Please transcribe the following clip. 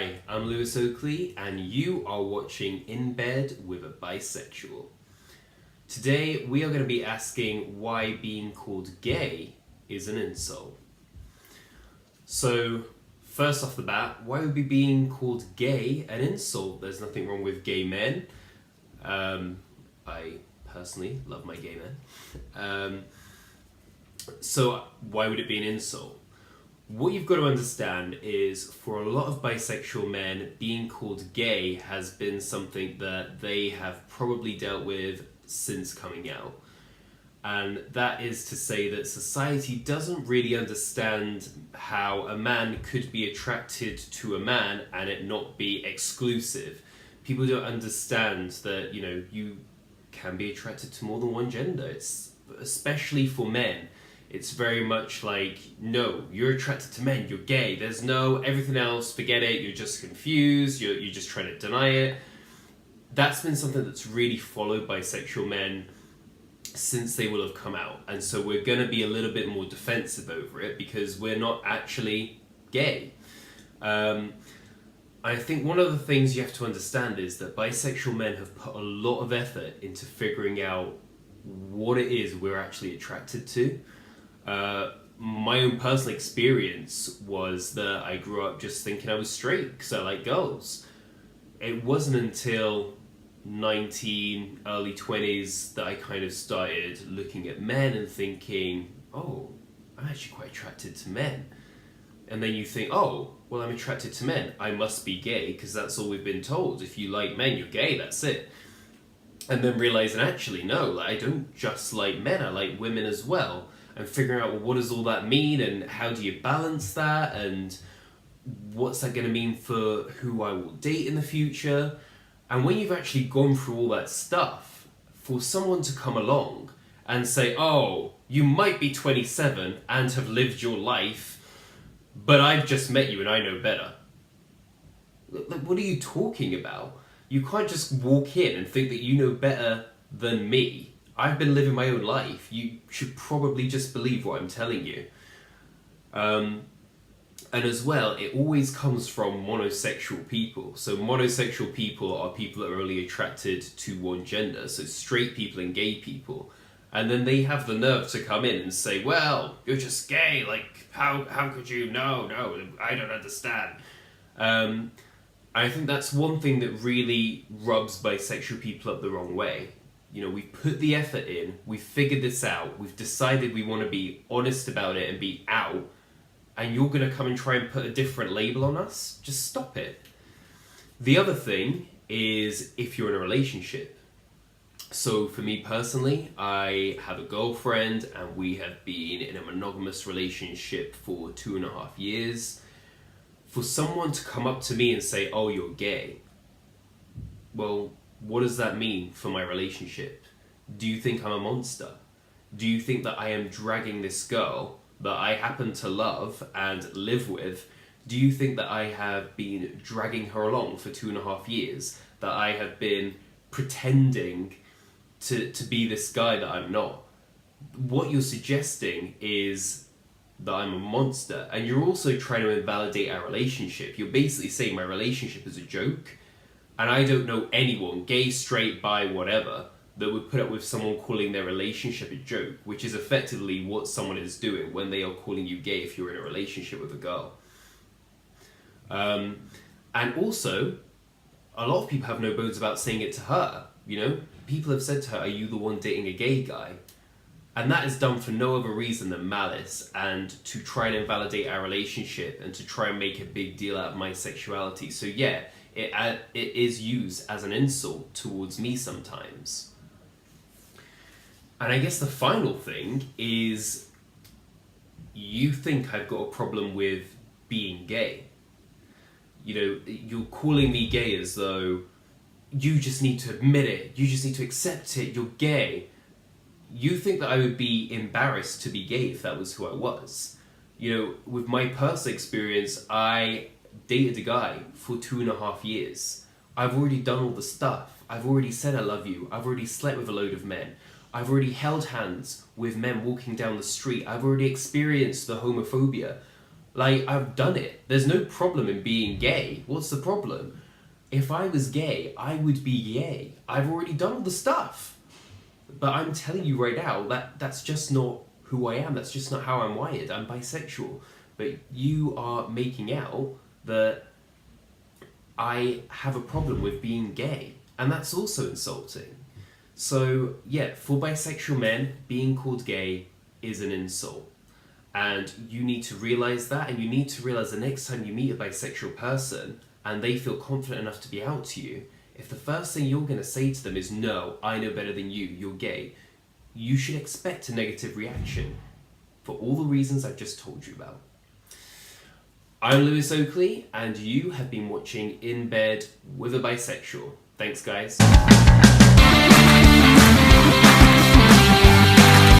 Hi, I'm Lewis Oakley, and you are watching In Bed with a Bisexual. Today, we are going to be asking why being called gay is an insult. So, first off the bat, why would be being called gay an insult? There's nothing wrong with gay men. I personally love my gay men. So, why would it be an insult? What you've got to understand is for a lot of bisexual men, being called gay has been something that they have probably dealt with since coming out. And that is to say that society doesn't really understand how a man could be attracted to a man and it not be exclusive. People don't understand that, you can be attracted to more than one gender. It's especially for men. It's very much like, no, you're attracted to men, you're gay. There's no everything else, forget it, you're just confused, you're just trying to deny it. That's been something that's really followed bisexual men since they will have come out. And so we're going to be a little bit more defensive over it because we're not actually gay. I think one of the things you have to understand is that bisexual men have put a lot of effort into figuring out what it is we're actually attracted to. My own personal experience was that I grew up just thinking I was straight because I like girls. It wasn't until 19, early 20s that I kind of started looking at men and thinking, oh, I'm actually quite attracted to men. And then you think, oh, well, I'm attracted to men. I must be gay because that's all we've been told. If you like men, you're gay, that's it. And then realizing, actually, no, I don't just like men, I like women as well. And figuring out, well, what does all that mean and how do you balance that and what's that going to mean for who I will date in the future. And when you've actually gone through all that stuff, for someone to come along and say, oh, you might be 27 and have lived your life, but I've just met you and I know better. Like, what are you talking about? You can't just walk in and think that you know better than me. I've been living my own life. You should probably just believe what I'm telling you. And as well, it always comes from monosexual people. So monosexual people are people that are only attracted to one gender. So straight people and gay people. And then they have the nerve to come in and say, well, you're just gay. Like, how could you? No, I don't understand. I think that's one thing that really rubs bisexual people up the wrong way. We've put the effort in, we've figured this out, we've decided we want to be honest about it and be out, and you're going to come and try and put a different label on us? Just stop it. The other thing is if you're in a relationship. So for me personally, I have a girlfriend and we have been in a monogamous relationship for 2.5 years. For someone to come up to me and say, oh, you're gay, well, what does that mean for my relationship? Do you think I'm a monster? Do you think that I am dragging this girl that I happen to love and live with? Do you think that I have been dragging her along for 2.5 years? That I have been pretending to be this guy that I'm not? What you're suggesting is that I'm a monster, and you're also trying to invalidate our relationship. You're basically saying my relationship is a joke. And I don't know anyone, gay, straight, bi, whatever, that would put up with someone calling their relationship a joke, which is effectively what someone is doing when they are calling you gay if you're in a relationship with a girl. And also, a lot of people have no bones about saying it to her. People have said to her, are you the one dating a gay guy? And that is done for no other reason than malice and to try and invalidate our relationship and to try and make a big deal out of my sexuality. So yeah, it is used as an insult towards me sometimes. And I guess the final thing is you think I've got a problem with being gay. You're calling me gay as though you just need to admit it, you just need to accept it, you're gay. You think that I would be embarrassed to be gay if that was who I was. With my personal experience, I dated a guy for 2.5 years. I've already done all the stuff. I've already said I love you. I've already slept with a load of men. I've already held hands with men walking down the street. I've already experienced the homophobia. Like, I've done it. There's no problem in being gay. What's the problem? If I was gay, I would be gay. I've already done all the stuff. But I'm telling you right now that that's just not who I am. That's just not how I'm wired. I'm bisexual. But you are making out that I have a problem with being gay. And that's also insulting. So, yeah, for bisexual men, being called gay is an insult. And you need to realize that, and you need to realize the next time you meet a bisexual person and they feel confident enough to be out to you, if the first thing you're going to say to them is, no, I know better than you, you're gay, you should expect a negative reaction for all the reasons I've just told you about. I'm Lewis Oakley, and you have been watching In Bed with a Bisexual. Thanks, guys.